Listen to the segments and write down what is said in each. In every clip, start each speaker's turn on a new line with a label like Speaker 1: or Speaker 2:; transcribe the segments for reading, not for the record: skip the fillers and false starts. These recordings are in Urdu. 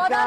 Speaker 1: 14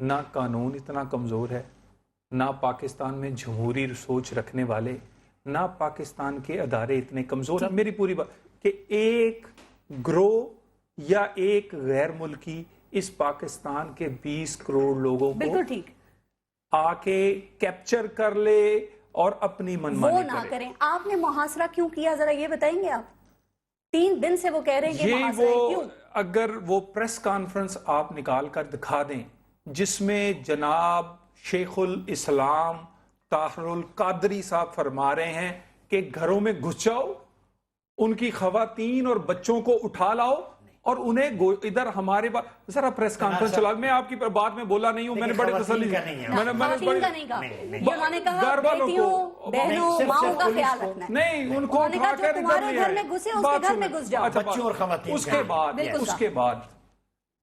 Speaker 2: نہ قانون اتنا کمزور ہے، نہ پاکستان میں جمہوری سوچ رکھنے والے، نہ پاکستان کے ادارے اتنے کمزور ہیں. میری پوری بات کہ ایک گروہ یا ایک غیر ملکی اس پاکستان کے 20 کروڑ لوگوں کو
Speaker 1: بالکل ٹھیک
Speaker 2: آ کے کیپچر کر لے اور اپنی
Speaker 1: وہ
Speaker 2: منمانی
Speaker 1: نہ
Speaker 2: کرے.
Speaker 1: کریں. آپ نے محاصرہ کیوں کیا ذرا یہ بتائیں گے آپ؟ 3 دن سے وہ کہہ رہے ہیں کہ
Speaker 2: یہ
Speaker 1: محاصرہ
Speaker 2: وہ
Speaker 1: کیوں؟
Speaker 2: اگر وہ پریس کانفرنس آپ نکال کر دکھا دیں جس میں جناب شیخ الاسلام طاہر القادری صاحب فرما رہے ہیں کہ گھروں میں گھس جاؤ، ان کی خواتین اور بچوں کو اٹھا لاؤ اور انہیں ادھر ہمارے پاس ذرا پریس کانفرنس چلا. میں آپ کی بات میں بولا نہیں ہوں، میں نے بڑی تسلی
Speaker 1: خواتین کا نہیں کہا، انہوں نے کہا بیٹیوں بہنوں ماؤں کا خیال رکھنا ہے.
Speaker 2: نہیں، ان کو
Speaker 1: انہوں نے کہا
Speaker 2: اٹھا
Speaker 1: جو
Speaker 2: کر
Speaker 1: تمہارے گھر میں گھسے اس کے گھر میں گھس جاؤ.
Speaker 3: بچوں اور خواتین
Speaker 2: اس کے بعد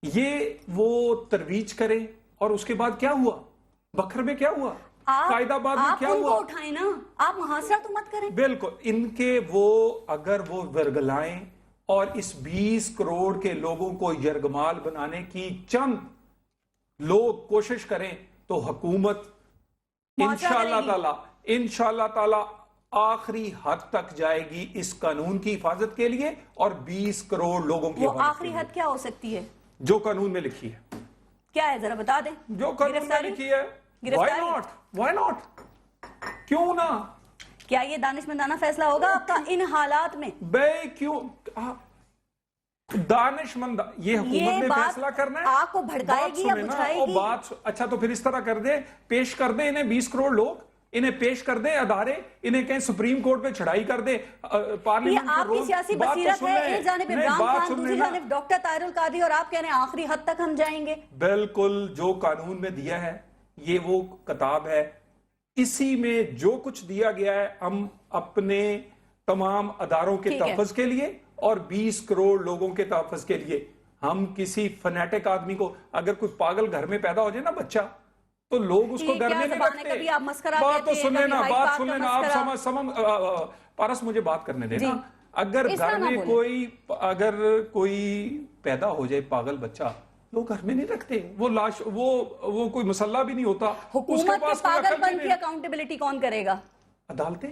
Speaker 2: یہ وہ ترویج کرے. اور اس کے بعد کیا ہوا؟ بکھر میں کیا ہوا؟ قائد آباد میں کیا
Speaker 1: آپ ان کو
Speaker 2: ہوا؟
Speaker 1: اٹھائیں نا، آپ محاصرہ تو مت کریں.
Speaker 2: بالکل. ان کے وہ اگر وہ ورگلائیں اور اس 20 کروڑ کے لوگوں کو یرغمال بنانے کی چند لوگ کوشش کریں تو حکومت انشاءاللہ تعالی آخری حد تک جائے گی اس قانون کی حفاظت کے لیے اور 20 کروڑ لوگوں کی
Speaker 1: وہ
Speaker 2: حفاظت
Speaker 1: آخری حد کیا ہو سکتی ہے؟
Speaker 2: جو قانون میں لکھی ہے.
Speaker 1: کیا ہے ذرا بتا دیں.
Speaker 2: جو قانون میں لکھی ہے. Why not? کیوں نہ؟
Speaker 1: کیا یہ دانشمندانہ فیصلہ ہوگا آپ کا ان حالات میں؟
Speaker 2: بے کیوں دانشمند یہ حکومت نے فیصلہ کرنا ہے.
Speaker 1: آپ کو بھڑکائے گی یا بچھائے گی؟
Speaker 2: اچھا تو پھر اس طرح کر دیں، پیش کر دیں انہیں 20 کروڑ لوگ، انہیں پیش کر دیں ادارے، انہیں کہیں سپریم کورٹ پہ چڑھائی کر دیں.
Speaker 1: یہ آپ کی سیاسی بصیرت ہے. ایک جانب عمران خان، دوسری جانب ڈاکٹر طاہر القادری، اور آپ کہہ رہے ہیں آخری حد تک ہم جائیں گے.
Speaker 2: بالکل. جو قانون میں دیا ہے یہ وہ کتاب ہے، اسی میں جو کچھ دیا گیا ہے ہم اپنے تمام اداروں کے تحفظ کے لیے اور 20 کروڑ لوگوں کے تحفظ کے لیے. ہم کسی فنیٹک آدمی کو، اگر کوئی پاگل گھر میں پیدا ہو جائے نا بچہ، تو لوگ اس کو گھر میں نہیں رکھتے. بات تو سن لینا، بات سن لینا. آپ پارس مجھے بات کرنے دینا. اگر گھر میں کوئی پیدا ہو جائے پاگل بچہ، لوگ گھر میں نہیں رکھتے. وہ لاش وہ کوئی مسلح بھی نہیں ہوتا.
Speaker 1: حکومت کے پاگل پن کی اکاؤنٹیبلٹی کون کرے گا؟
Speaker 2: عدالتیں.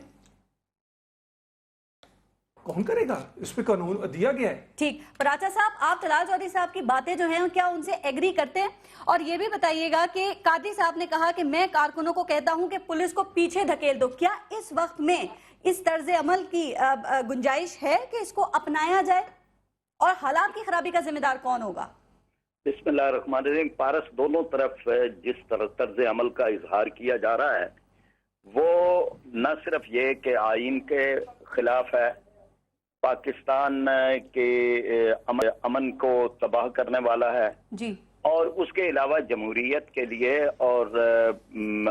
Speaker 2: کون کرے گا؟ اس پہ قانون دیا گیا ہے.
Speaker 1: ٹھیک. پراچا صاحب، آپ طلال چودھری صاحب کی باتیں جو ہیں کیا ان سے ایگری کرتے ہیں؟ اور یہ بھی بتائیے گا کہ قادری صاحب نے کہا کہ میں کارکنوں کو کہتا ہوں کہ پولیس کو پیچھے دھکیل دو. کیا اس وقت میں اس طرز عمل کی گنجائش ہے کہ اس کو اپنایا جائے؟ اور حالات کی خرابی کا ذمہ دار کون ہوگا؟
Speaker 4: بسم اللہ الرحمن الرحیم. پارس، دونوں طرف جس طرز عمل کا اظہار کیا جا رہا ہے وہ نہ صرف یہ کہ آئین کے خلاف ہے، پاکستان کے امن کو تباہ کرنے والا ہے
Speaker 1: جی،
Speaker 4: اور اس کے علاوہ جمہوریت کے لیے اور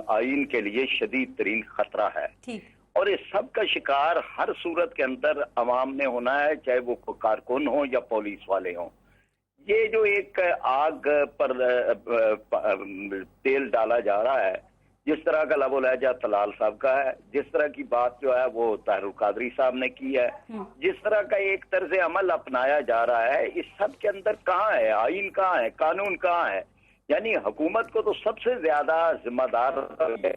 Speaker 4: آئین کے لیے شدید ترین خطرہ ہے.
Speaker 1: ٹھیک.
Speaker 4: اور اس سب کا شکار ہر صورت کے اندر عوام نے ہونا ہے، چاہے وہ کارکن ہوں یا پولیس والے ہوں. یہ جو ایک آگ پر تیل ڈالا جا رہا ہے، جس طرح کا لب و لہجہ طلال صاحب کا ہے، جس طرح کی بات جو ہے وہ طاہر القادری صاحب نے کی ہے، جس طرح کا ایک طرز عمل اپنایا جا رہا ہے، اس سب کے اندر کہاں ہے آئین، کہاں ہے قانون، کہاں ہے؟ یعنی حکومت کو تو سب سے زیادہ ذمہ دار ہے.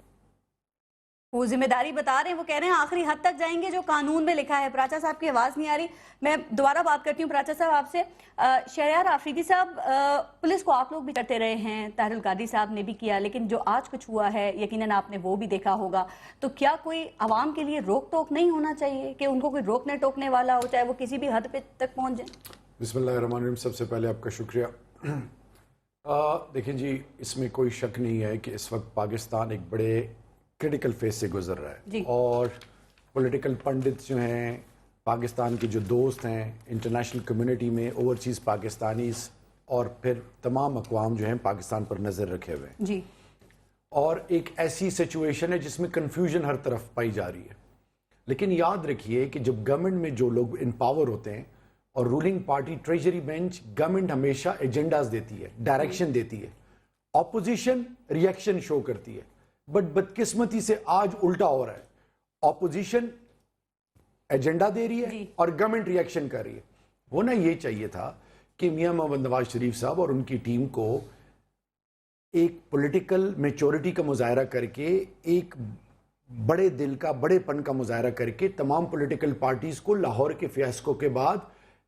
Speaker 1: وہ ذمہ داری بتا رہے ہیں، وہ کہہ رہے ہیں آخری حد تک جائیں گے جو قانون میں لکھا ہے. پراچا صاحب کی آواز نہیں آ رہی. میں دوبارہ بات کرتی ہوں پراچا صاحب آپ سے. شہریار آفریدی صاحب، پولیس کو آپ لوگ بھی کرتے رہے ہیں، طاہر القادری صاحب نے بھی کیا، لیکن جو آج کچھ ہوا ہے یقیناً آپ نے وہ بھی دیکھا ہوگا. تو کیا کوئی عوام کے لیے روک ٹوک نہیں ہونا چاہیے کہ ان کو کوئی روکنے ٹوکنے والا ہو، چاہے وہ کسی بھی حد پہ تک پہنچ جائیں؟
Speaker 5: بسم اللہ الرحمن الرحیم. سب سے پہلے آپ کا شکریہ. دیکھیں جی، اس میں کوئی شک نہیں ہے کہ اس وقت پاکستان ایک بڑے کرٹیکل فیز سے گزر رہا ہے اور پولیٹیکل پنڈت جو ہیں، پاکستان کے جو دوست ہیں انٹرنیشنل کمیونٹی میں، اوورسیز پاکستانیز اور پھر تمام اقوام جو ہیں پاکستان پر نظر رکھے ہوئے ہیں.
Speaker 1: جی.
Speaker 5: اور ایک ایسی سچویشن ہے جس میں کنفیوژن ہر طرف پائی جا رہی ہے. لیکن یاد رکھیے کہ جب گورنمنٹ میں جو لوگ ان پاور ہوتے ہیں اور ruling party treasury bench, government ہمیشہ ایجنڈاز دیتی ہے، ڈائریکشن دیتی ہے، اپوزیشن ریئیکشن شو کرتی ہے. بٹ بدقسمتی سے آج الٹا ہو رہا ہے. اپوزیشن ایجنڈا دے رہی ہے اور گورنمنٹ ریئیکشن کر رہی ہے. ہونا یہ چاہیے تھا کہ میاں محمد نواز شریف صاحب اور ان کی ٹیم کو ایک پولیٹیکل میچورٹی کا مظاہرہ کر کے، ایک بڑے دل کا، بڑے پن کا مظاہرہ کر کے تمام پولیٹیکل پارٹیز کو لاہور کے فیاسکو کے بعد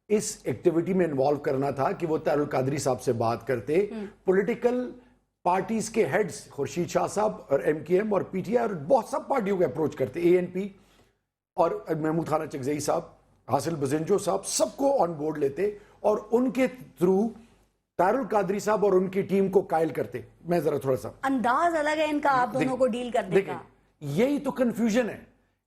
Speaker 5: اس ایکٹیویٹی میں انوالو کرنا تھا کہ وہ طاہر القادری صاحب سے بات کرتے. پولیٹیکل پارٹیز کے ہیڈز خورشید شاہ صاحب اور ایم کیو ایم اور پی ٹی آئی اور بہت سب پارٹیوں کو اپروچ کرتے، اے این پی اور محمود خان اچکزئی صاحب، حاصل بزنجو صاحب، سب کو آن بورڈ لیتے اور ان کے تھرو طاہر القادری صاحب اور ان کی ٹیم کو قائل کرتے. میں ذرا تھوڑا سا
Speaker 1: انداز الگ ہے ان کا آپ دونوں کو ڈیل کرنے کا.
Speaker 5: یہی تو کنفیوژن ہے،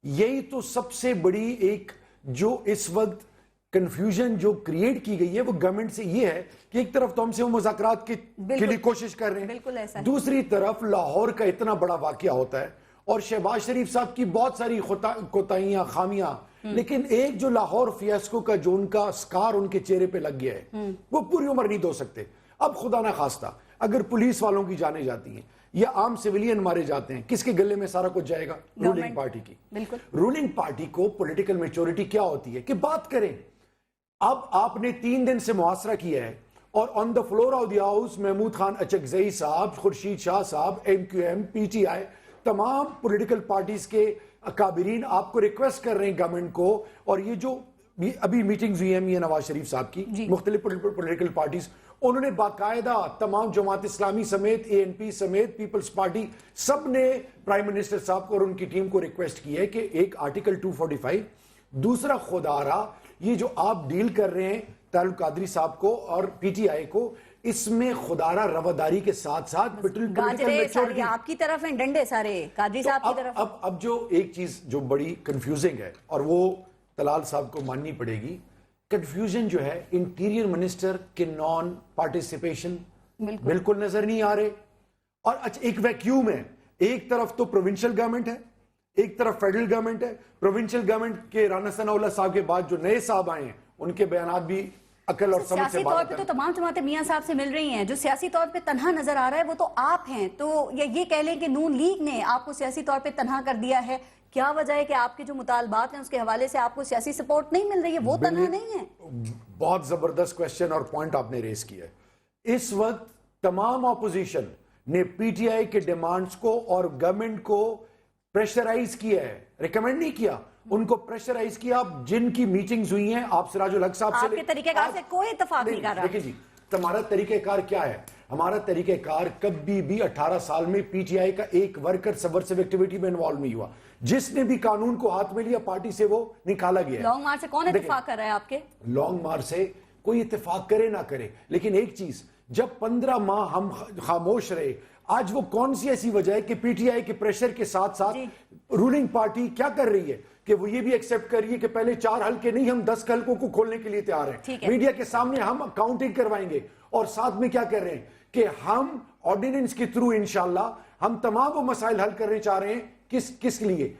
Speaker 5: یہی تو سب سے بڑی ایک جو اس وقت کنفیوژن جو کریٹ کی گئی ہے وہ گورنمنٹ سے یہ ہے کہ ایک طرف تو ہم سے وہ مذاکرات کے لیے کوشش کر رہے ہیں، دوسری طرف لاہور کا اتنا بڑا واقعہ ہوتا ہے اور شہباز شریف صاحب کی بہت ساری کوتاہیاں، خامیاں، لیکن ایک جو لاہور فیاسکو کا جو ان کا سکار ان کے چہرے پہ لگ گیا ہے وہ پوری عمر نہیں دھو سکتے. اب خدا نہ خواستہ اگر پولیس والوں کی جانیں جاتی ہیں یا عام سویلین مارے جاتے ہیں، کس کے گلے میں سارا کچھ جائے گا؟ رولنگ پارٹی کی. رولنگ پارٹی کو پولیٹیکل میچورٹی کیا ہوتی ہے کہ بات کریں. اب آپ نے 3 دن سے محاصرہ کیا ہے اور on the floor of the house Mahmood Khan Achakzai sahib, Khurshid Shah sahib, M Q M, P T I, تمام پولیٹیکل پارٹیز کے اکابرین آپ کو ریکویسٹ کر رہے ہیں گورنمنٹ کو. اور یہ جو ابھی میٹنگز ہوئی ہیں میاں نواز شریف صاحب کی، مختلف پولیٹیکل پارٹیز، انہوں نے باقاعدہ تمام جماعت اسلامی سمیت، اے این پی سمیت، پیپلز پارٹی، سب نے پرائم منسٹر صاحب کو اور ان کی ٹیم کو ریکویسٹ کی ہے کہ ایک آرٹیکل 245، دوسرا خودارا یہ جو آپ ڈیل کر رہے ہیں طاہر القادری صاحب کو اور پی ٹی آئی کو، اس میں خودارا رواداری کے ساتھ ساتھ
Speaker 1: گاجرے آپ کی طرف ہیں، ڈنڈے سارے قادری صاحب کی طرف.
Speaker 5: اب جو ایک چیز جو بڑی کنفیوزنگ ہے اور وہ طلال صاحب کو ماننی پڑے گی، کنفیوژن جو ہے انٹیریئر منسٹر کے نان پارٹیسپیشن بالکل نظر نہیں آ رہے. اور ایک ویکیوم ہے، ایک طرف تو پروونشل گورنمنٹ ہے، ایک طرف فیڈرل گورنمنٹ ہے. پروونشل گورنمنٹ کے رانا ثناء اللہ صاحب کے بعد جو نئے صاحب آئے ہیں ان کے بیانات بھی عقل اور سمجھ سے
Speaker 1: سیاسی طور پہ تو تمام جماعتیں میاں صاحب سے مل رہی ہیں. جو سیاسی طور پہ تنہا نظر آ رہا ہے وہ تو آپ ہیں. تو یہ کہہ لیں کہ نون لیگ نے آپ کو سیاسی طور پہ تنہا کر دیا ہے. کیا وجہ ہے کہ آپ کے جو مطالبات ہیں اس کے حوالے سے آپ کو سیاسی سپورٹ نہیں مل رہی ہے؟ وہ تنہا نہیں ہے.
Speaker 5: بہت زبردست کویسچن اور پوائنٹ آپ نے ریز کیا ہے. اس وقت تمام اپوزیشن نے پی ٹی آئی کے ڈیمانڈز کو اور گورنمنٹ کو پریشرائز کیا ہے، ریکمینڈ نہیں کیا، ان کو پریشرائز کیا. جن کی میٹنگز ہوئی ہیں آپ سراج الحق صاحب سے،
Speaker 1: آپ کے طریقہ کار سے کوئی اتفاق نہیں کر رہا.
Speaker 5: دیکھیں جی، تمہارا طریقہ کار کیا ہے؟ ہمارا طریقہ کار کبھی بھی 18 سال میں پی ٹی آئی کا ایک ورکر سبورسیو ایکٹیویٹی میں انوالو نہیں ہوا. جس نے بھی قانون کو ہاتھ میں لیا پارٹی سے وہ نکالا گیا.
Speaker 1: لانگ مارچ سے کون اتفاق کر رہا ہے آپ کے؟
Speaker 5: لانگ مارچ سے کوئی اتفاق کرے نہ کرے، لیکن ایک چیز، جب 15 ماہ ہم خاموش رہے، آج وہ کون سی ایسی وجہ ہے کہ پی ٹی آئی کے پریشر کے ساتھ ساتھ رولنگ پارٹی کیا کر رہی ہے کہ وہ یہ بھی ایکسپٹ کر رہی ہے کہ پہلے 4 حلقے نہیں، ہم 10 حلقوں کو کھولنے کے لیے تیار ہیں. میڈیا کے سامنے ہم کاؤنٹنگ کروائیں گے اور ساتھ میں کیا کر رہے ہیں کہ ہم آرڈیننس کے تھرو انشاءاللہ ہم تمام وہ مسائل حل کرنے چاہ رہے ہیں. کس لیے؟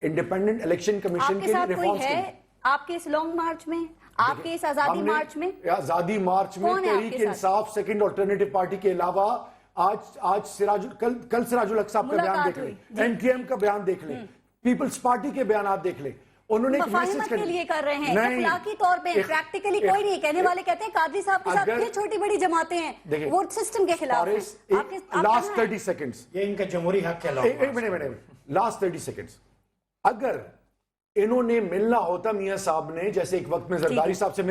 Speaker 5: انڈیپینڈنٹ الیکشن کمیشن کے لیے، ریفارمز کے لیے.
Speaker 1: آپ کے اس لانگ مارچ میں، آپ کے اس آزادی مارچ میں،
Speaker 5: آزادی مارچ میں Tehreek Insaf second alternative party کے علاوہ آج کل سراج الحق صاحب کا بیان دیکھ لیں، ایم کیو ایم کا بیان دیکھ لیں، پیپلز پارٹی کے بیانات دیکھ لیں. انہوں نے
Speaker 1: مفاہمت کے لیے کر رہے ہیں، اخلاقی طور پہ پریکٹیکلی کوئی نہیں. کہنے والے کہتے ہیں قادری صاحب کے ساتھ پھر چھوٹی بڑی جماعتیں ہیں، وہ سسٹم کے خلاف ہیں.
Speaker 5: لاسٹ 30 سیکنڈز،
Speaker 3: یہ ان کا جمہوری حق ہے.
Speaker 5: ایک منٹ، لاسٹ 30 سیکنڈز، اگر انہوں نے ملنا ہوتا میاں صاحب نے جیسے ایک وقت میں زرداری صاحب سے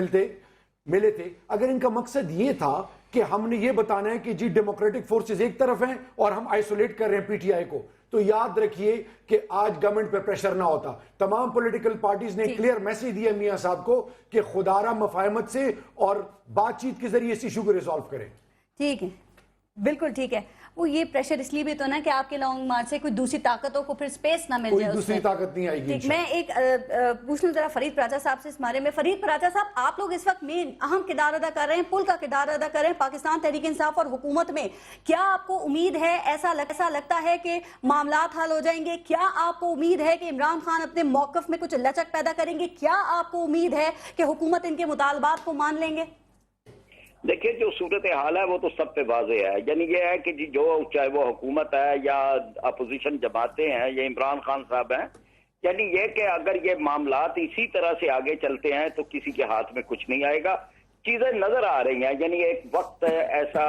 Speaker 5: ملے تھے، اگر ان کا مقصد یہ تھا کہ ہم نے یہ بتانا ہے کہ جی ڈیموکریٹک فورسز ایک طرف ہیں اور ہم آئسولیٹ کر رہے ہیں پی ٹی آئی کو، تو یاد رکھیے کہ آج گورنمنٹ پہ پریشر نہ ہوتا. تمام پولیٹیکل پارٹیز نے کلیئر میسیج دیا میاں صاحب کو کہ خدارہ مفاہمت سے اور بات چیت کے ذریعے اس ایشو کو ریزالو کریں.
Speaker 1: ٹھیک ہے، بالکل ٹھیک ہے. وہ یہ پریشر اس لیے بھی تو نا کہ آپ کے لانگ مارچ سے کوئی دوسری طاقتوں کو پھر سپیس نہ مل جائے.
Speaker 5: کوئی دوسری طاقت نہیں آئے گی.
Speaker 1: میں ایک پوچھ لوں ذرا فرید پراچا صاحب سے اس بارے میں. فرید پراچا صاحب، آپ لوگ اس وقت مین اہم کردار ادا کر رہے ہیں، پل کا کردار ادا کر رہے ہیں پاکستان تحریک انصاف اور حکومت میں. کیا آپ کو امید ہے، ایسا لگتا ہے کہ معاملات حل ہو جائیں گے؟ کیا آپ کو امید ہے کہ عمران خان اپنے موقف میں کچھ لچک پیدا کریں گے؟ کیا آپ کو امید ہے کہ حکومت ان کے مطالبات کو مان لیں گے؟
Speaker 4: دیکھیں جو صورتحال ہے وہ تو سب پہ واضح ہے. یعنی یہ ہے کہ جی جو چاہے وہ حکومت ہے یا اپوزیشن جماعتیں ہیں یا عمران خان صاحب ہیں، یعنی یہ کہ اگر یہ معاملات اسی طرح سے آگے چلتے ہیں تو کسی کے ہاتھ میں کچھ نہیں آئے گا. چیزیں نظر آ رہی ہیں. یعنی ایک وقت ایسا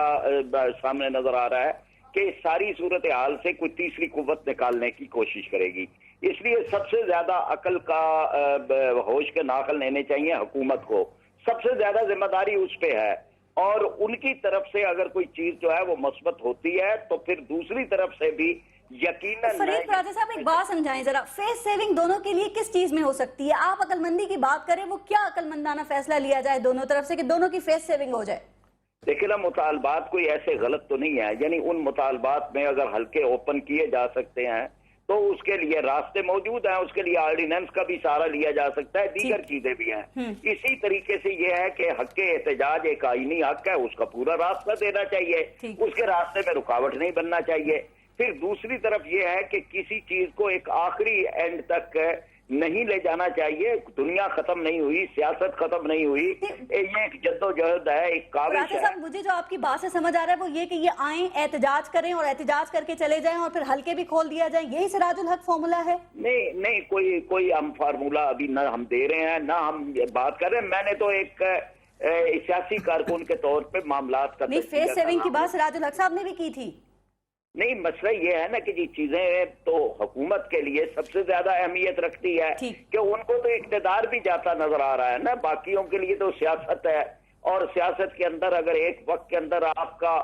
Speaker 4: سامنے نظر آ رہا ہے کہ ساری صورتحال سے کوئی تیسری قوت نکالنے کی کوشش کرے گی. اس لیے سب سے زیادہ عقل کا ہوش کے ناخل لینے چاہیے حکومت کو. سب سے زیادہ ذمہ داری اس پہ ہے, اور ان کی طرف سے اگر کوئی چیز جو ہے وہ مثبت ہوتی ہے تو پھر دوسری طرف سے بھی یقیناً.
Speaker 1: فرید راجہ صاحب ایک بات سمجھائیں ذرا, فیس سیونگ دونوں کے لیے کس چیز میں ہو سکتی ہے؟ آپ عقل مندی کی بات کریں, وہ کیا عقل مندانہ فیصلہ لیا جائے دونوں طرف سے کہ دونوں کی فیس سیونگ ہو جائے؟
Speaker 4: لیکن مطالبات کوئی ایسے غلط تو نہیں ہے. یعنی ان مطالبات میں اگر حلقے اوپن کیے جا سکتے ہیں تو اس کے لیے راستے موجود ہیں, اس کے لیے آرڈیننس کا بھی سہارا لیا جا سکتا ہے, دیگر چیزیں بھی ہیں. اسی طریقے سے یہ ہے کہ حق احتجاج ایک آئینی حق ہے, اس کا پورا راستہ دینا چاہیے, اس کے راستے میں رکاوٹ نہیں بننا چاہیے. پھر دوسری طرف یہ ہے کہ کسی چیز کو ایک آخری اینڈ تک نہیں لے جانا چاہیے. دنیا ختم نہیں ہوئی, سیاست ختم نہیں ہوئی, یہ ایک جدوجہد ہے, ایک کاوش ہے.
Speaker 1: صاحب مجھے جو آپ کی بات سے سمجھ آ رہا ہے وہ یہ کہ یہ آئیں, احتجاج کریں اور احتجاج کر کے چلے جائیں اور پھر حلقے بھی کھول دیا جائیں, یہی سراج الحق فارمولا ہے؟
Speaker 4: نہیں, کوئی ہم فارمولا ابھی نہ ہم دے رہے ہیں نہ ہم بات کر رہے ہیں. میں نے تو ایک سیاسی کارکن کے طور پہ معاملات کا
Speaker 1: نہیں, فیس سیونگ کی بات سراج الحق صاحب نے بھی کی تھی.
Speaker 4: نہیں, مسئلہ یہ ہے نا کہ یہ چیزیں تو حکومت کے لیے سب سے زیادہ اہمیت رکھتی ہے کہ ان کو تو اقتدار بھی جاتا نظر آ رہا ہے نا, باقیوں کے لیے تو سیاست ہے, اور سیاست کے اندر اگر ایک وقت کے اندر آپ کا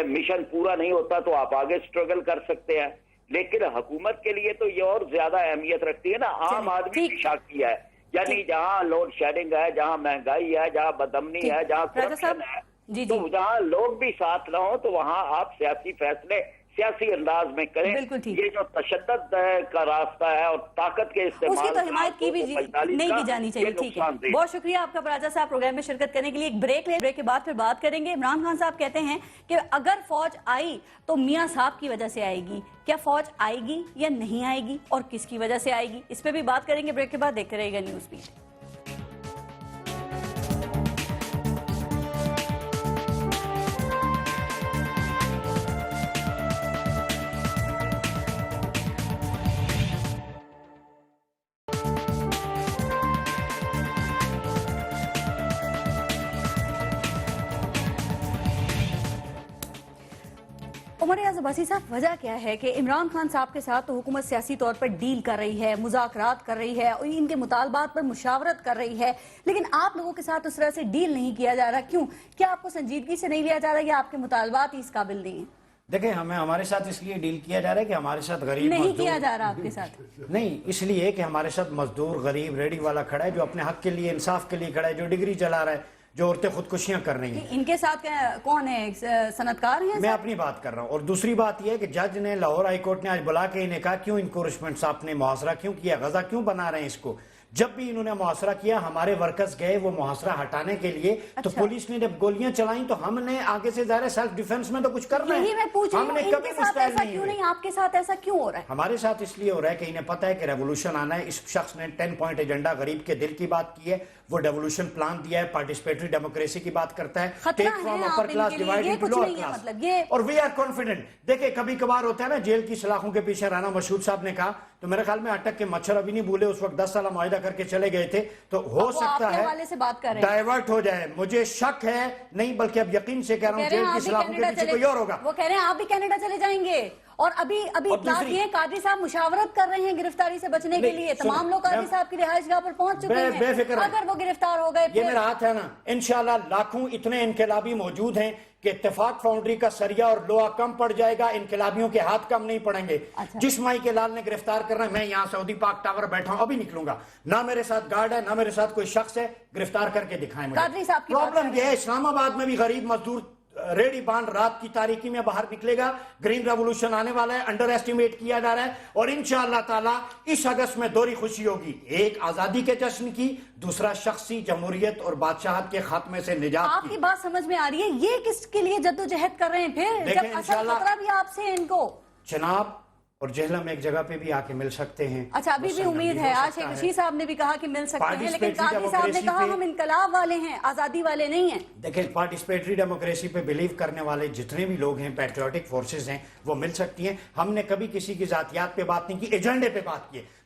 Speaker 4: مشن پورا نہیں ہوتا تو آپ آگے سٹرگل کر سکتے ہیں. لیکن حکومت کے لیے تو یہ اور زیادہ اہمیت رکھتی ہے نا. عام آدمی کی شاکی ہے, یعنی جہاں لوڈ شیڈنگ ہے, جہاں مہنگائی ہے, جہاں بدامنی ہے, جہاں کرپشن ہے, تو جہاں لوگ بھی ساتھ نہ ہوں تو وہاں آپ سیاسی فیصلے سیاسی انداز میں کریں. یہ جو تشدد کا راستہ ہے اور طاقت کے استعمال,
Speaker 1: اس کی تو حمایت کی بھی نہیں کی جانی چاہیے. ٹھیک ہے, بہت شکریہ آپ کا براجہ صاحب پروگرام میں شرکت کرنے کے لیے. ایک بریک لیں, بریک کے بعد پھر بات کریں گے. عمران خان صاحب کہتے ہیں کہ اگر فوج آئی تو میاں صاحب کی وجہ سے آئے گی. کیا فوج آئے گی یا نہیں آئے گی اور کس کی وجہ سے آئے گی, اس پہ بھی بات کریں گے. بریک کے بعد دیکھتے رہیے گا نیوز بیٹ. عمر ریاض عباسی صاحب, وجہ کیا ہے کہ عمران خان صاحب کے ساتھ تو حکومت سیاسی طور پر ڈیل کر رہی ہے, مذاکرات کر رہی ہے, اور ان کے مطالبات پر مشاورت کر رہی ہے, لیکن آپ لوگوں کے ساتھ اس طرح سے ڈیل نہیں کیا جا رہا؟ کیوں؟ کیا آپ کو سنجیدگی سے نہیں لیا جا رہا یا آپ کے مطالبات ہی اس قابل نہیں ہیں؟
Speaker 3: دیکھیں, ہمارے ساتھ اس لیے ڈیل کیا جا رہا ہے کہ ہمارے ساتھ غریب
Speaker 1: نہیں کیا جا رہا آپ کے ساتھ
Speaker 3: نہیں, اس لیے کہ ہمارے ساتھ مزدور, غریب, ریڑھی والا کھڑا ہے جو اپنے حق کے لیے, انصاف کے لیے کھڑا ہے, جو ڈگری چلا رہا ہے, جو عورتیں خودکشیاں کر رہی ہیں.
Speaker 1: ان کے ساتھ کون ہے, صنعتکار ہیں؟
Speaker 3: میں اپنی بات کر رہا ہوں. اور دوسری بات یہ ہے کہ جج نے, لاہور ہائی کورٹ نے آج بلا کے انہیں کہا کیوں انکورجمنٹ آپ نے محاصرہ کیوں کیا, غزہ کیوں بنا رہے ہیں اس کو. جب بھی انہوں نے محاصرہ کیا, ہمارے ورکرز گئے وہ محاصرہ ہٹانے کے لیے, تو پولیس نے جب گولیاں چلائیں تو ہم نے آگے سے ظاہر سیلف ڈیفنس میں تو کچھ کرنا ہے.
Speaker 1: میں پوچھ رہی ہوں, ان کے ساتھ ایسا کیوں نہیں, آپ کے ساتھ ایسا کیوں ہو رہا ہے؟
Speaker 3: ہمارے ساتھ اس لیے ہو رہا ہے کہ انہیں پتہ ہے کہ ریولوشن آنا ہے. اس شخص نے 10 پوائنٹ ایجنڈا, غریب کے دل کی بات کی ہے, وہ ڈیولوشن پلان دیا ہے, پارٹیسپیٹری ڈیموکریسی کی بات کرتا ہے, take from upper class divide into lower class, اور وی آر کانفیڈنٹ. دیکھیں, کبھی کبھار ہوتا ہے نا جیل کی سلاخوں کے پیچھے رانا مشہود صاحب نے کہا, تو میرے خیال میں اٹک کے مچھر ابھی نہیں بھولے, اس وقت 10 سالہ معاہدہ کر کے چلے گئے تھے, تو ہو سکتا ہے ڈائیورٹ ہو جائے. مجھے شک ہے نہیں, بلکہ اب یقین سے کہہ رہا ہوں, جیل کی سلاخوں کے پیچھے کوئی اور ہوگا.
Speaker 1: وہ کہہ رہے ہیں آپ بھی کینیڈا چلے جائیں گے, اور ابھی اطلاعات یہ قادری صاحب مشاورت کر رہے ہیں گرفتاری سے بچنے کے لیے. تمام لوگ قادری صاحب کی رہائش گاہ پر پہنچ چکے ہیں,
Speaker 3: بے فکر
Speaker 1: اگر وہ گرفتار ہو گئے.
Speaker 3: یہ میرا ہاتھ ہے نا, انشاءاللہ لاکھوں اتنے انقلابی موجود ہیں کہ اتفاق فاؤنڈری کا سریا اور لوہا کم پڑ جائے گا, انقلابیوں کے ہاتھ کم نہیں پڑیں گے. جس مائی کے لال نے گرفتار کرنا ہے, میں یہاں سعودی پاک ٹاور بیٹھا ہوں, ابھی نکلوں گا, نہ میرے ساتھ گارڈ ہے, نہ میرے ساتھ کوئی شخص ہے, گرفتار کر کے دکھائیں مجھے. پرابلم یہ ہے, اسلام آباد میں بھی غریب مزدور ریڈی باندھ رات کی تاریکی میں باہر نکلے گا. گرین ریولوشن آنے والا ہے, انڈر ایسٹیمیٹ کیا جا رہا ہے, اور انشاءاللہ تعالی اس اگست میں دوہری خوشی ہوگی, ایک آزادی کے جشن کی, دوسرا شخصی جمہوریت اور بادشاہت کے خاتمے سے نجات کی.
Speaker 1: آپ کی بات سمجھ میں آ رہی ہے, یہ کس کے لیے جدوجہد کر رہے ہیں پھر, جب اصل خطرہ بھی آپ سے ہے ان کو؟
Speaker 3: جناب, اور جہلم ایک جگہ پہ بھی آ کے مل سکتے ہیں.
Speaker 1: اچھا, ابھی بھی امید ہے. آج شیخ رشید صاحب نے بھی کہا کہ مل سکتے ہیں, لیکن قاضی صاحب نے کہا ہم انقلاب والے ہیں, آزادی والے نہیں ہیں.
Speaker 3: دیکھیں, پارٹیسپیٹری ڈیموکریسی پہ بلیو کرنے والے جتنے بھی لوگ ہیں, پیٹریوٹک فورسز ہیں, وہ مل سکتی ہیں. ہم نے کبھی کسی کی ذاتیات پہ بات نہیں کی, ایجنڈے پہ بات کی ہے.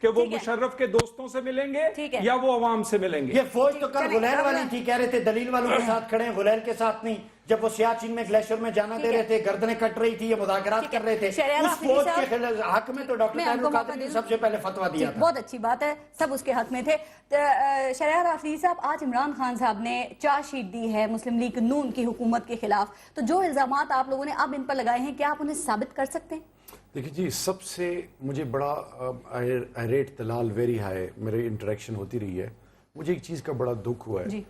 Speaker 2: کہ وہ
Speaker 1: ٹھیک ہے۔
Speaker 2: مشرف کے دوستوں سے ملیں گے
Speaker 1: ٹھیک ہے۔
Speaker 2: یا وہ عوام سے ملیں گے؟
Speaker 3: یہ فوج تو کل
Speaker 1: چلیں،
Speaker 3: غلیل
Speaker 1: اب
Speaker 3: والی تھی، کہہ رہے تھے دلیل والوں کے ساتھ کھڑے ہیں، غلیل کے ساتھ نہیں۔ جب وہ سیاچین میں گلیشیر میں جانا دے رہے تھے، گردنیں کٹ رہی تھی، یہ مذاکرات کر رہے تھے،
Speaker 1: شہریار
Speaker 3: اس
Speaker 1: آفریدی
Speaker 3: فوج
Speaker 1: صاحب،
Speaker 3: کے حق میں تو ڈاکٹر
Speaker 1: میں
Speaker 3: طاہر
Speaker 1: آپ کو
Speaker 3: القادری
Speaker 1: موقع
Speaker 3: نے
Speaker 1: دوں۔
Speaker 3: سب سے پہلے فتویٰ دیا تھا۔
Speaker 1: بہت اچھی بات ہے، سب اس کے حق میں تھے۔ شہریار آفریدی صاحب، آج عمران خان صاحب نے چارج شیٹ دی ہے مسلم لیگ نون کی حکومت کے خلاف، تو جو الزامات آپ لوگوں نے اب ان پر لگائے ہیں، کیا آپ انہیں ثابت کر سکتے ہیں؟
Speaker 5: دیکھیے جی، سب سے مجھے بڑا ریٹ تلال ویری ہائی میرے انٹریکشن ہوتی رہی ہے، مجھے ایک چیز کا بڑا دکھ ہوا ہے
Speaker 1: جی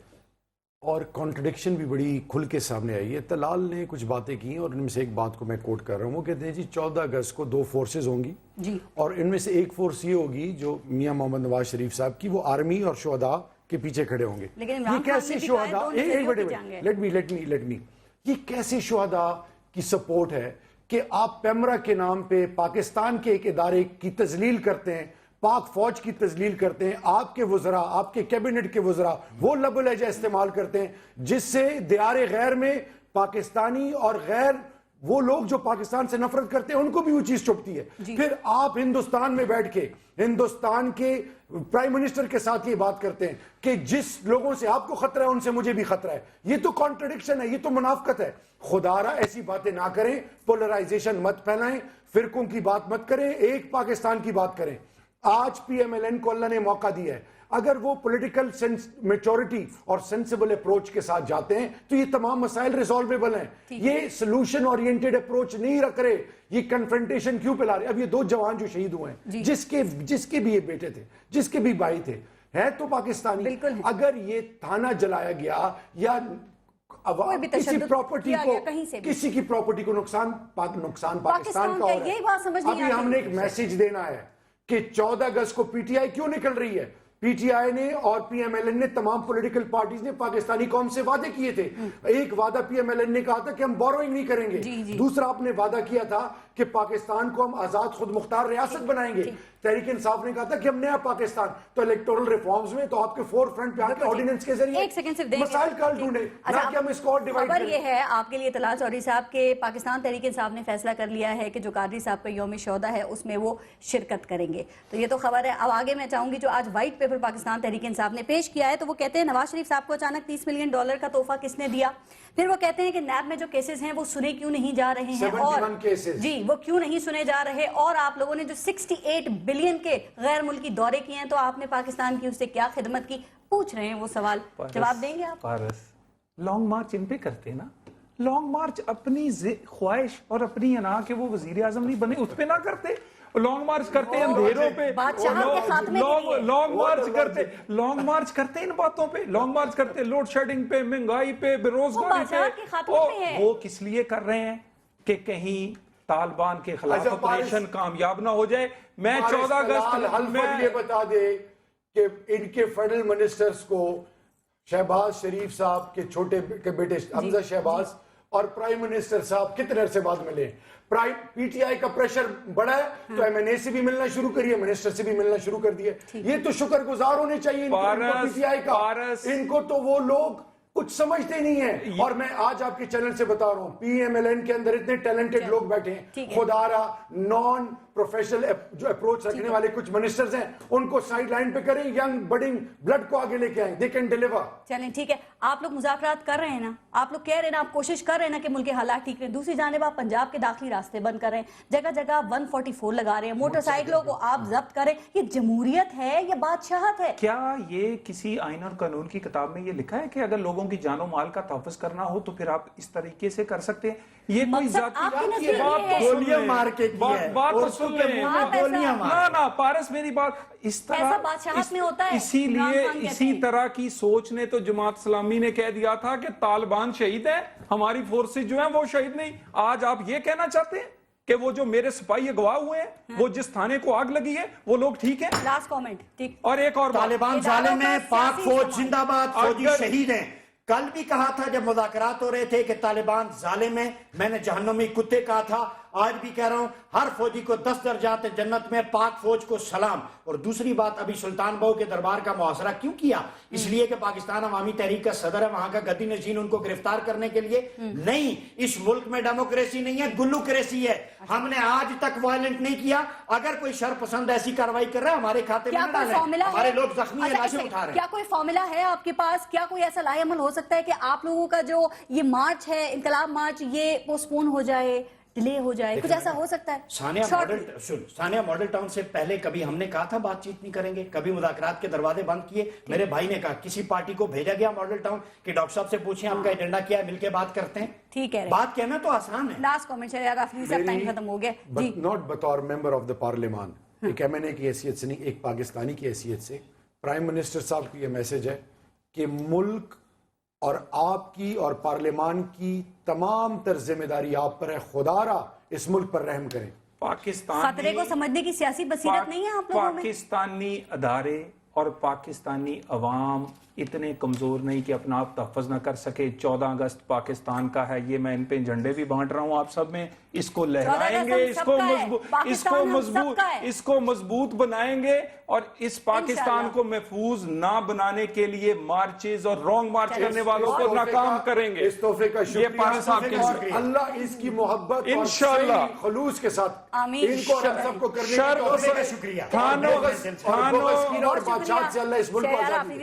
Speaker 5: اور کانٹرڈکشن بھی بڑی کھل کے سامنے آئی ہے۔ تلال نے کچھ باتیں کی اور ان میں سے ایک بات کو میں کوٹ کر رہا ہوں، وہ کہتے ہیں جی 14 اگست کو 2 فورسز ہوں گی
Speaker 1: جی،
Speaker 5: اور ان میں سے ایک فورس یہ ہوگی جو میاں محمد نواز شریف صاحب کی، وہ آرمی اور شہداء کے پیچھے کھڑے ہوں گے۔
Speaker 1: لیکن عمران
Speaker 5: یہ
Speaker 1: خان
Speaker 5: کیسے
Speaker 1: نے بھی کہا ہے
Speaker 5: شہداء،
Speaker 1: دو نظریوں کی جنگ ہے۔
Speaker 5: لیٹ می یہ کیسے شہداء کی سپورٹ ہے کہ آپ پیمرا کے نام پہ پاکستان کے ایک ادارے کی تذلیل کرتے ہیں، پاک فوج کی تذلیل کرتے ہیں، آپ کے وزراء، آپ کے کیبنٹ کے وزراء وہ لب و لہجہ استعمال کرتے ہیں جس سے دیار غیر میں پاکستانی اور غیر وہ لوگ جو پاکستان سے نفرت کرتے ہیں ان کو بھی وہ چیز چپتی ہے۔ پھر آپ ہندوستان میں بیٹھ کے ہندوستان کے پرائم منسٹر کے ساتھ یہ بات کرتے ہیں کہ جس لوگوں سے آپ کو خطرہ ہے ان سے مجھے بھی خطرہ ہے۔ یہ تو کانٹرڈکشن ہے، یہ تو منافقت ہے۔ خدا را ایسی باتیں نہ کریں، پولرائزیشن مت پھیلائیں، فرقوں کی بات مت کریں، ایک پاکستان کی بات کریں۔ آج پی ایم ایل این کو اللہ نے موقع دیا ہے، اگر وہ پولیٹیکل میچورٹی اور سینسیبل اپروچ کے ساتھ جاتے ہیں تو یہ تمام مسائل ریزالویبل ہیں۔ یہ سلوشن اورینٹڈ اپروچ نہیں رکھ رہے، یہ کنفرنٹیشن کیوں پلا رہے؟ اب یہ 2 جوان جو شہید ہوئے ہیں، جس کے بھی یہ بیٹے تھے، جس کے بھی بھائی تھے، ہے تو پاکستانی۔ اگر یہ تھانہ جلایا گیا یا کسی پراپرٹی کو، کسی کی پراپرٹی کو نقصان پاکستان کا ہو رہا ہے، ابھی ہم نے ایک میسج دینا ہے کہ 14 اگست کو پی ٹی آئی کیوں نکل رہی ہے۔ پی ٹی آئی نے اور پی ایم ایل این نے، تمام پولیٹیکل پارٹیز نے پاکستانی قوم سے وعدے کیے تھے۔ ایک وعدہ پی ایم ایل این نے کہا تھا کہ ہم بوروئنگ نہیں کریں گے، دوسرا آپ نے وعدہ کیا تھا کہ پاکستان کو ہم آزاد خود مختار ریاست بنائیں گے۔ تحریک انصاف نے کہا تھا کہ ہم نیا پاکستان، تو الیکٹورل ریفارمز میں تو آپ کے فور فرنٹ پہ آ کے آرڈیننس کے ذریعے مسائل کا حل ڈھونڈیں، نہ کہ ہم اس کو اور ڈیوائیڈ کریں۔
Speaker 1: خبر یہ ہے آپ کے لیے طلال چودھری صاحب کہ پاکستان تحریک انصاف نے فیصلہ کر لیا ہے کہ جو قادری صاحب کا یوم شہداء ہے اس میں وہ شرکت کریں گے، تو یہ تو خبر ہے۔ اب آگے میں چاہوں گی جو آج وائٹ پیپر پاکستان تحریک انصاف نے پیش کیا ہے، تو وہ کہتے ہیں نواز شریف صاحب کو اچانک $30 ملین کا تحفہ کس نے دیا؟ پھر وہ کہتے ہیں کہ نیب میں جو کیسز ہیں وہ سنے کیوں نہیں جا رہے ہیں، اور جی وہ کیوں نہیں سنے جا رہے، اور آپ لوگوں نے جو 68 بلین کے غیر ملکی دورے کیے ہیں تو آپ نے پاکستان کی اس سے کیا خدمت کی؟ پوچھ رہے ہیں وہ سوال، جواب دیں گے آپ؟
Speaker 2: پارس لانگ مارچ ان پہ کرتے نا، لانگ مارچ اپنی خواہش اور اپنی انا کہ وہ وزیر اعظم نہیں بنے اس پہ نہ کرتے، لانگ مارچ کرتے ہیں اندھیروں پہ، لانگ مارچ کرتے ان باتوں پہ، لانگ مارچ کرتے لوڈ شیڈنگ پہ، مہنگائی پہ، بے روزگاری پہ۔ وہ کس لیے کر رہے ہیں کہ کہیں طالبان کے خلاف آپریشن کامیاب نہ ہو جائے۔ میں 14 اگست
Speaker 5: میں یہ بتا دے کہ ان کے فیڈرل منسٹرز کو شہباز شریف صاحب کے چھوٹے کے بیٹے حمزہ شہباز اور پرائم منسٹر صاحب کتنے عرصے بعد ملے؟ پی ٹی آئی کا پریشر بڑا ہے تو ایم این اے سے بھی ملنا شروع کریے، منسٹر سے بھی ملنا شروع کر دیا۔ یہ تو شکر گزار ہونے چاہیے ان کو پی ٹی آئی کا، ان کو تو وہ لوگ کچھ سمجھتے نہیں ہیں۔ اور میں آج آپ کے چینل سے بتا رہا ہوں، پی ایم ایل این کے اندر اتنے ٹیلنٹڈ لوگ بیٹھے ہیں، خدا را نان پروفیشنل جو اپروچ رکھنے والے کچھ منسٹرز ہیں ان کو سائیڈ لائن پہ کریں، ینگ بڈنگ بلڈ کو آگے لے کے آئیں، دے کین ڈیلیور۔
Speaker 1: چلیں ٹھیک ہے، آپ لوگ مذاکرات کر رہے ہیں نا، آپ لوگ کہہ رہے ہیں نا، آپ کوشش کر رہے ہیں نا کہ ملک کے حالات ٹھیک رہیں، دوسری جانب آپ پنجاب کے داخلی راستے بند کر رہے ہیں، جگہ جگہ 144 لگا رہے ہیں، موٹر سائیکلوں کو آپ ضبط کریں، یہ جمہوریت ہے یا بادشاہت ہے؟
Speaker 2: کیا یہ کسی آئین اور قانون کی کتاب میں یہ لکھا ہے کہ اگر لوگوں کی جان و مال کا تحفظ کرنا ہو تو پھر آپ اس طریقے سے کر سکتے ہیں؟ یہ کوئی ذاتی
Speaker 3: گولیاں مار کے
Speaker 2: بات تو سن لیں نا پارس، میری بات اس طرح، اسی طرح کی سوچ نے تو جماعت اسلامی نے کہہ دیا تھا کہ طالبان شہید ہیں، ہماری فورسز جو ہیں وہ شہید نہیں۔ آج آپ یہ کہنا چاہتے ہیں کہ وہ جو میرے سپاہی اغوا ہوئے ہیں، وہ جس تھانے کو آگ لگی ہے، وہ لوگ ٹھیک ہیں؟
Speaker 1: لاسٹ کامنٹ ٹھیک۔
Speaker 2: اور ایک اور
Speaker 3: طالبان ظالم ہیں، پاک فوج زندہ باد، فوجی شہید ہیں۔ کل بھی کہا تھا جب مذاکرات ہو رہے تھے کہ طالبان ظالم ہیں، میں نے جہنمی کتے کہا تھا، آج بھی کہہ رہا ہوں ہر فوجی کو 10 درجات جنت میں، پاک فوج کو سلام۔ اور دوسری بات، ابھی سلطان بہو کے دربار کا محاصرہ کیوں کیا؟ اس لیے کہ پاکستان عوامی تحریک کا صدر ہے وہاں کا گدی نشین، ان کو گرفتار کرنے کے لیے نہیں۔ اس ملک میں ڈیموکریسی نہیں ہے، گلوکریسی ہے۔ ہم نے آج تک وائلنٹ نہیں کیا۔ اگر کوئی شر پسند ایسی کارروائی کر رہا ہے ہمارے کھاتے میں نہ ڈالیں، ہمارے لوگ زخمی ہیں، لاشیں اٹھا رہے ہیں۔
Speaker 1: کیا کوئی فارمولا ہے آپ کے پاس؟ کیا کوئی ایسا لائی عمل ہو سکتا ہے کہ آپ لوگوں کا جو یہ مارچ ہے، انقلاب مارچ، یہ پوسٹ پون ہو جائے، ڈیلے ہو جائے؟ کچھ ایسا ہو سکتا ہے؟
Speaker 3: ثانیہ ماڈل ٹاؤن سے پہلے کبھی ہم نے کہا تھا بات چیت نہیں کریں گے؟ کبھی مذاکرات کے دروازے بند کیے؟ میرے بھائی نے کہا کسی پارٹی کو بھیجا گیا ماڈل ٹاؤن کہ ڈاکٹر صاحب سے پوچھیں آپ کا ایجنڈا کیا ہے، مل کے بات کرتے ہیں؟
Speaker 1: ٹھیک ہے،
Speaker 3: بات کہنا تو آسان ہے۔
Speaker 1: لاسٹ کامنٹ ہے آفریدی صاحب، ٹائم ختم ہو گیا جی۔
Speaker 5: ناٹ بطور ممبر آف دا پارلیمان، ایک ایم این اے کی حیثیت سے نہیں، ایک پاکستانی کی حیثیت سے پرائم منسٹر صاحب کو یہ میسج ہے کہ ملک اور آپ کی اور پارلیمان کی تمام تر ذمہ داری آپ پر ہے، خدا را اس ملک پر رحم کریں۔
Speaker 1: خطرے کو سمجھنے کی سیاسی بصیرت نہیں ہے آپ لوگوں میں؟
Speaker 2: پاکستانی ادارے اور پاکستانی عوام اتنے کمزور نہیں کہ اپنا آپ تحفظ نہ کر سکے۔ 14 اگست پاکستان کا ہے، یہ میں ان پہ جھنڈے بھی بانٹ رہا ہوں آپ سب میں، اس کو لہرائیں گے، اس کو مضبوط بنائیں گے، اور اس پاکستان کو محفوظ نہ بنانے کے لیے مارچز اور رونگ مارچ کرنے والوں کو ناکام کریں گے۔
Speaker 5: اس تحفے کا
Speaker 2: یہ پارس صاحب کے لیے
Speaker 5: اللہ اس کی محبت اور
Speaker 2: انشاءاللہ
Speaker 5: صحیح خلوص کے ساتھ
Speaker 1: آمین۔
Speaker 5: ان کو اور ہم سب کو کرنے کی توفیق کا شکریہ۔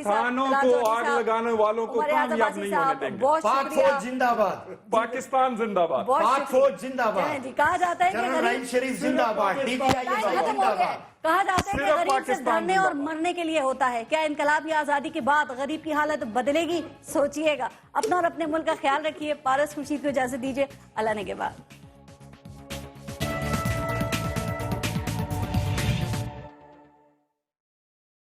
Speaker 2: تھانوں کو آگ لگانے والوں کو کامیاب نہیں ہونے دیں گے۔
Speaker 3: پاک فوج زندہ باد،
Speaker 2: پاکستان زندہ باد،
Speaker 3: پاک فوج زندہ باد،
Speaker 1: کہا جاتا ہے کہ
Speaker 3: جنرل رحیم شریف زندہ باد، ڈی پی آئی زندہ باد۔
Speaker 1: کہا جاتا ہے کہ غریب سے دھرنے اور مرنے کے لیے ہوتا ہے۔ کیا انقلاب یا آزادی کے بعد غریب کی حالت بدلے گی؟ سوچئے گا۔ اپنا اور اپنے ملک کا خیال رکھیے۔ پارس خورشید کو اجازت دیجیے، اللہ نے کے بعد۔